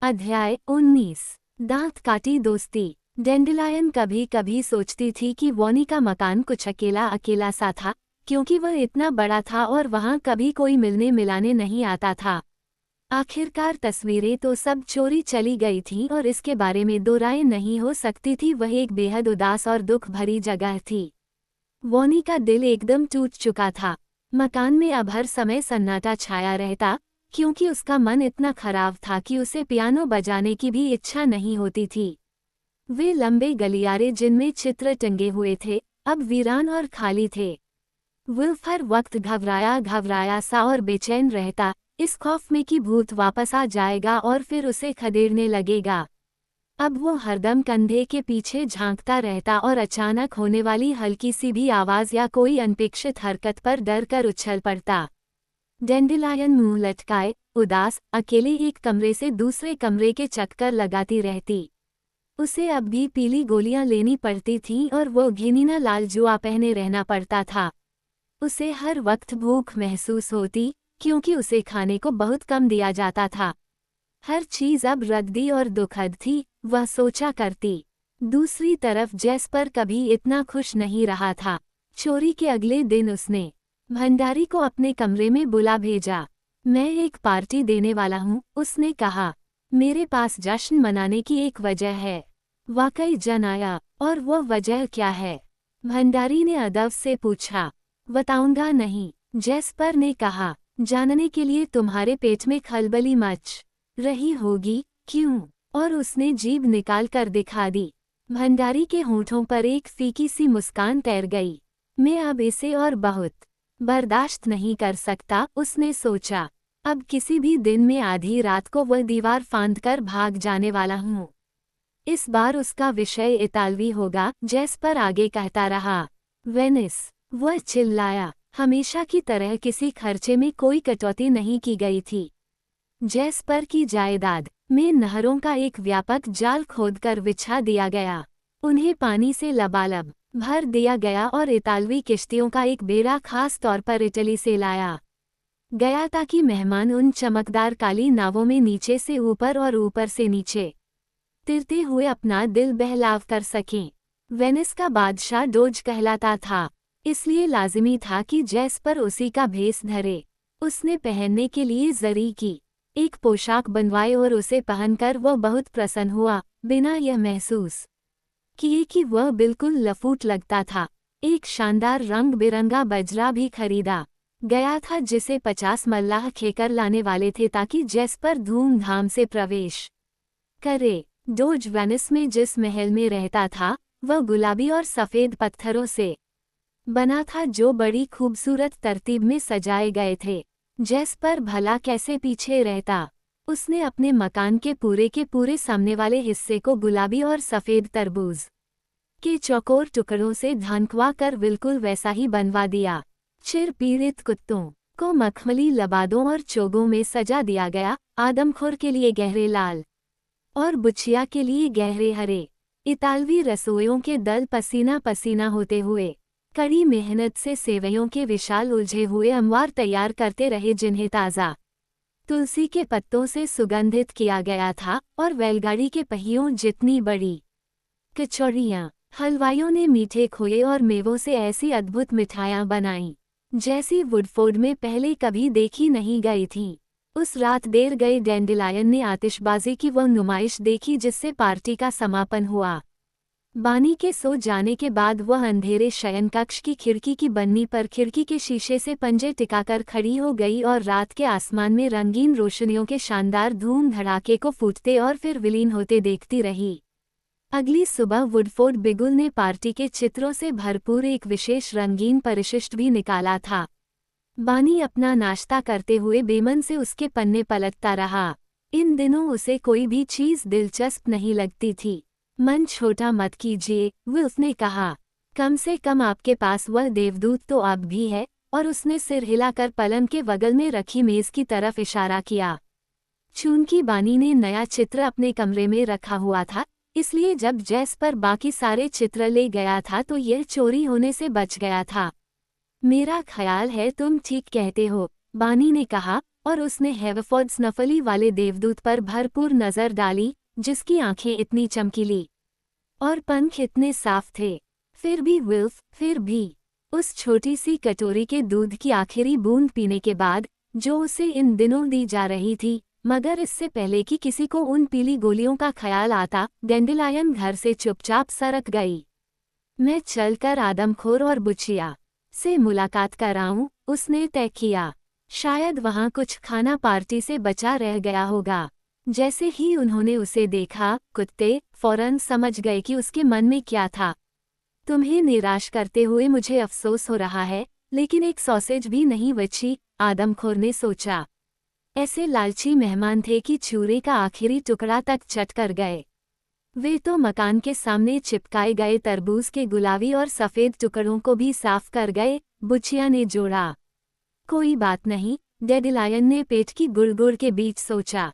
अध्याय 19। दांत काटी दोस्ती। डेंडेलायन कभी कभी सोचती थी कि वॉनी का मकान कुछ अकेला अकेला सा था, क्योंकि वह इतना बड़ा था और वहां कभी कोई मिलने मिलाने नहीं आता था। आखिरकार तस्वीरें तो सब चोरी चली गई थीं और इसके बारे में दो राय नहीं हो सकती थी। वह एक बेहद उदास और दुख भरी जगह थी। वॉनी का दिल एकदम टूट चुका था। मकान में अब हर समय सन्नाटा छाया रहता, क्योंकि उसका मन इतना खराब था कि उसे पियानो बजाने की भी इच्छा नहीं होती थी। वे लंबे गलियारे जिनमें चित्र टंगे हुए थे, अब वीरान और खाली थे। विल्फ हर वक्त घबराया घबराया सा और बेचैन रहता, इस खौफ में कि भूत वापस आ जाएगा और फिर उसे खदेड़ने लगेगा। अब वो हरदम कंधे के पीछे झांकता रहता और अचानक होने वाली हल्की सी भी आवाज या कोई अनपेक्षित हरकत पर डर कर उछल पड़ता। डेंडेलायन मुंह लटकाए, उदास, अकेले एक कमरे से दूसरे कमरे के चक्कर लगाती रहती। उसे अब भी पीली गोलियां लेनी पड़ती थीं और वो घिनीना लाल जुआ पहने रहना पड़ता था। उसे हर वक्त भूख महसूस होती, क्योंकि उसे खाने को बहुत कम दिया जाता था। हर चीज अब रद्दी और दुखद थी, वह सोचा करती। दूसरी तरफ जेस्पर कभी इतना खुश नहीं रहा था। चोरी के अगले दिन उसने भंडारी को अपने कमरे में बुला भेजा। मैं एक पार्टी देने वाला हूँ, उसने कहा। मेरे पास जश्न मनाने की एक वजह है। वाकई जन आया। और वो वजह क्या है? भंडारी ने अदब से पूछा। बताऊंगा नहीं, जेस्पर ने कहा। जानने के लिए तुम्हारे पेट में खलबली मच रही होगी, क्यों? और उसने जीभ निकाल कर दिखा दी। भंडारी के होंठों पर एक फीकी सी मुस्कान तैर गई। मैं अब इसे और बहुत बर्दाश्त नहीं कर सकता, उसने सोचा। अब किसी भी दिन में आधी रात को वह दीवार फांदकर भाग जाने वाला हूँ। इस बार उसका विषय इतालवी होगा, जेस्पर आगे कहता रहा। वेनिस, वह चिल्लाया। हमेशा की तरह किसी खर्चे में कोई कटौती नहीं की गई थी। जेस्पर की जायदाद में नहरों का एक व्यापक जाल खोदकर बिछा दिया गया। उन्हें पानी से लबालब भर दिया गया और इतालवी किश्तियों का एक बेड़ा खास तौर पर इटली से लाया गया ताकि मेहमान उन चमकदार काली नावों में नीचे से ऊपर और ऊपर से नीचे तिरते हुए अपना दिल बहलाव कर सकें। वेनिस का बादशाह डोज कहलाता था, इसलिए लाजिमी था कि जेस्पर उसी का भेस धरे। उसने पहनने के लिए जरी की एक पोशाक बनवाई और उसे पहनकर वह बहुत प्रसन्न हुआ, बिना यह महसूस किए कि वह बिल्कुल लफूट लगता था। एक शानदार रंग बिरंगा बजरा भी खरीदा गया था, जिसे 50 मल्लाह खेकर लाने वाले थे ताकि जेस्पर धूमधाम से प्रवेश करे। डोज वेनिस में जिस महल में रहता था, वह गुलाबी और सफ़ेद पत्थरों से बना था, जो बड़ी खूबसूरत तरतीब में सजाए गए थे। जेस्पर भला कैसे पीछे रहता। उसने अपने मकान के पूरे सामने वाले हिस्से को गुलाबी और सफ़ेद तरबूज के चौकोर टुकड़ों से ढांकवा कर बिल्कुल वैसा ही बनवा दिया। चिर पीड़ित कुत्तों को मखमली लबादों और चोगों में सजा दिया गया, आदमखोर के लिए गहरे लाल और बुचिया के लिए गहरे हरे। इतालवी रसोइयों के दल पसीना पसीना होते हुए कड़ी मेहनत से सेवइयों के विशाल उलझे हुए अमवार तैयार करते रहे, जिन्हें ताज़ा तुलसी के पत्तों से सुगंधित किया गया था, और बैलगाड़ी के पहियों जितनी बड़ी कचौड़ियाँ। हलवाइयों ने मीठे खोए और मेवों से ऐसी अद्भुत मिठाइयाँ बनाईं, जैसी वुडफोर्ड में पहले कभी देखी नहीं गई थीं। उस रात देर गए डेंडेलायन ने आतिशबाजी की वह नुमाइश देखी जिससे पार्टी का समापन हुआ। बानी के सो जाने के बाद वह अंधेरे शयनकक्ष की खिड़की की बन्नी पर खिड़की के शीशे से पंजे टिकाकर खड़ी हो गई और रात के आसमान में रंगीन रोशनियों के शानदार धूम धड़ाके को फूटते और फिर विलीन होते देखती रही। अगली सुबह वुडफोर्ड बिगुल ने पार्टी के चित्रों से भरपूर एक विशेष रंगीन परिशिष्ट भी निकाला था। बानी अपना नाश्ता करते हुए बेमन से उसके पन्ने पलटता रहा। इन दिनों उसे कोई भी चीज़ दिलचस्प नहीं लगती थी। मन छोटा मत कीजिए, विल्फ ने कहा। कम से कम आपके पास वह देवदूत तो अब भी है, और उसने सिर हिलाकर पलंग के बगल में रखी मेज की तरफ इशारा किया। चूंकि बानी ने नया चित्र अपने कमरे में रखा हुआ था, इसलिए जब जेस्पर बाकी सारे चित्र ले गया था तो यह चोरी होने से बच गया था। मेरा ख्याल है तुम ठीक कहते हो, बानी ने कहा, और उसने हेवरफोर्ड स्नफली वाले देवदूत पर भरपूर नजर डाली, जिसकी आंखें इतनी चमकीली और पंख इतने साफ थे। फिर भी विल्फ, फिर भी उस छोटी सी कटोरी के दूध की आखिरी बूंद पीने के बाद, जो उसे इन दिनों दी जा रही थी, मगर इससे पहले कि किसी को उन पीली गोलियों का ख्याल आता, डेंडेलायन घर से चुपचाप सरक गई। मैं चलकर आदमखोर और बुचिया से मुलाकात कराऊं, उसने तय किया। शायद वहां कुछ खाना पार्टी से बचा रह गया होगा। जैसे ही उन्होंने उसे देखा, कुत्ते फौरन समझ गए कि उसके मन में क्या था। तुम्हें निराश करते हुए मुझे अफसोस हो रहा है, लेकिन एक सॉसेज भी नहीं बची, आदमखोर ने सोचा। ऐसे लालची मेहमान थे कि चूरे का आखिरी टुकड़ा तक चट कर गए। वे तो मकान के सामने चिपकाए गए तरबूज के गुलाबी और सफ़ेद टुकड़ों को भी साफ कर गए, बुचिया ने जोड़ा। कोई बात नहीं, डेंडेलायन ने पेट की गुड़गुड़ के बीच सोचा।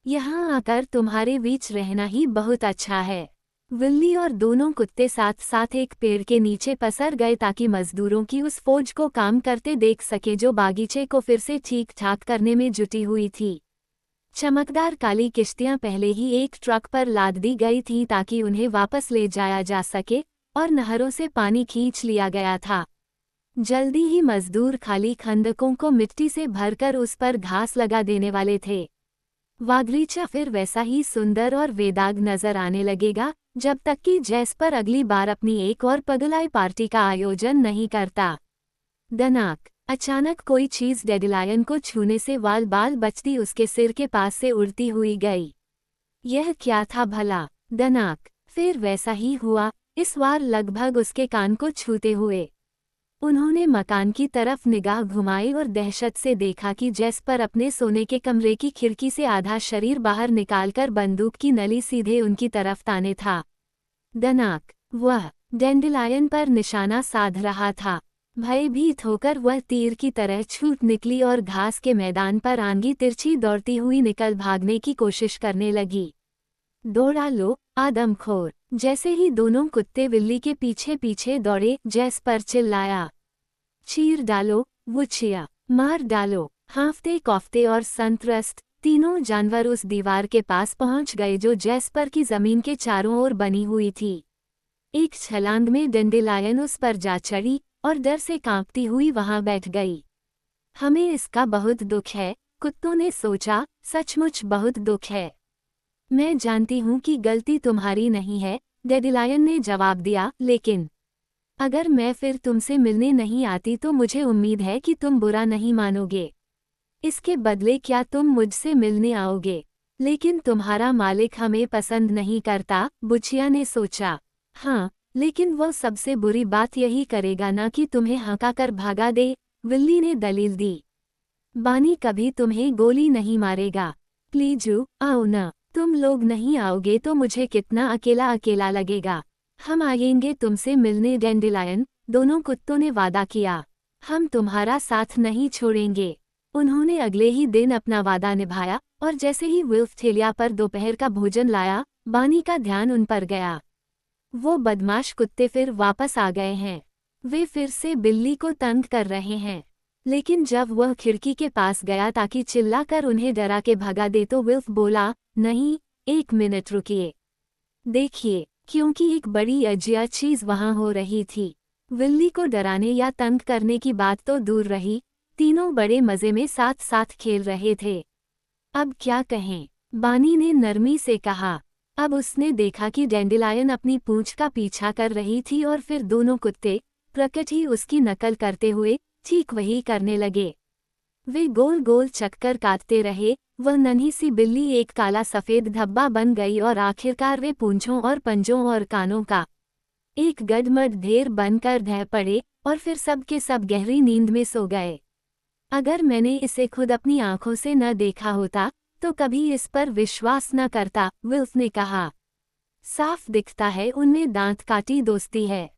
यहाँ आकर तुम्हारे बीच रहना ही बहुत अच्छा है। विल्ली और दोनों कुत्ते साथ साथ एक पेड़ के नीचे पसर गए ताकि मजदूरों की उस फौज को काम करते देख सके जो बागीचे को फिर से ठीक ठाक करने में जुटी हुई थी। चमकदार काली किश्तियां पहले ही एक ट्रक पर लाद दी गई थीं ताकि उन्हें वापस ले जाया जा सके, और नहरों से पानी खींच लिया गया था। जल्दी ही मजदूर खाली खंदकों को मिट्टी से भरकर उस पर घास लगा देने वाले थे। बागीचा फिर वैसा ही सुंदर और बेदाग नजर आने लगेगा, जब तक कि जैस्पर अगली बार अपनी एक और पगलाई पार्टी का आयोजन नहीं करता। दनाक, अचानक कोई चीज डेंडेलायन को छूने से वाल बाल बचती उसके सिर के पास से उड़ती हुई गई। यह क्या था भला? दनाक, फिर वैसा ही हुआ, इस बार लगभग उसके कान को छूते हुए। उन्होंने मकान की तरफ निगाह घुमाई और दहशत से देखा कि जैस्पर अपने सोने के कमरे की खिड़की से आधा शरीर बाहर निकालकर बंदूक की नली सीधे उनकी तरफ ताने था। दनाक, वह डेंडेलायन पर निशाना साध रहा था। भयभीत होकर वह तीर की तरह छूट निकली और घास के मैदान पर आंगी तिरछी दौड़ती हुई निकल भागने की कोशिश करने लगी। दौड़ा लो, आदमखोर! जैसे ही दोनों कुत्ते बिल्ली के पीछे पीछे दौड़े, जैस्पर चिल्लाया। चीर डालो, बुचिया! मार डालो! हाँफते कौफते और संत्रस्त, तीनों जानवर उस दीवार के पास पहुंच गए जो जैस्पर की जमीन के चारों ओर बनी हुई थी। एक छलांग में डेंडेलायन उस पर जा चढ़ी और डर से कांपती हुई वहां बैठ गई। हमें इसका बहुत दुख है, कुत्तों ने सोचा, सचमुच बहुत दुख है। मैं जानती हूं कि गलती तुम्हारी नहीं है, डेंडेलायन ने जवाब दिया, लेकिन अगर मैं फिर तुमसे मिलने नहीं आती तो मुझे उम्मीद है कि तुम बुरा नहीं मानोगे। इसके बदले क्या तुम मुझसे मिलने आओगे? लेकिन तुम्हारा मालिक हमें पसंद नहीं करता, बुचिया ने सोचा। हाँ, लेकिन वह सबसे बुरी बात यही करेगा ना कि तुम्हें हंकाकर भागा दे, विल्ली ने दलील दी। बानी कभी तुम्हें गोली नहीं मारेगा। प्लीजू, आओ न। तुम लोग नहीं आओगे तो मुझे कितना अकेला अकेला लगेगा। हम आएंगे तुमसे मिलने डेंडेलायन, दोनों कुत्तों ने वादा किया। हम तुम्हारा साथ नहीं छोड़ेंगे। उन्होंने अगले ही दिन अपना वादा निभाया, और जैसे ही विल्फ ठेलिया पर दोपहर का भोजन लाया, बानी का ध्यान उन पर गया। वो बदमाश कुत्ते फिर वापस आ गए हैं। वे फिर से बिल्ली को तंग कर रहे हैं। लेकिन जब वह खिड़की के पास गया ताकि चिल्लाकर उन्हें डरा के भगा दे तो विल्फ बोला, नहीं, एक मिनट रुकिए। देखिए, क्योंकि एक बड़ी अजिया चीज वहां हो रही थी। विल्ली को डराने या तंग करने की बात तो दूर रही, तीनों बड़े मजे में साथ साथ खेल रहे थे। अब क्या कहें? बानी ने नरमी से कहा। अब उसने देखा कि डेंडेलायन अपनी पूंछ का पीछा कर रही थी और फिर दोनों कुत्ते प्रकट ही उसकी नकल करते हुए ठीक वही करने लगे। वे गोल गोल चक्कर काटते रहे, वह नन्ही सी बिल्ली एक काला सफ़ेद धब्बा बन गई और आखिरकार वे पूंछों और पंजों और कानों का एक गडमड ढेर बनकर ढह पड़े और फिर सब के सब गहरी नींद में सो गए। अगर मैंने इसे खुद अपनी आंखों से न देखा होता तो कभी इस पर विश्वास न करता, विल्फ ने कहा। साफ दिखता है उनमें दांत काटी दोस्ती है।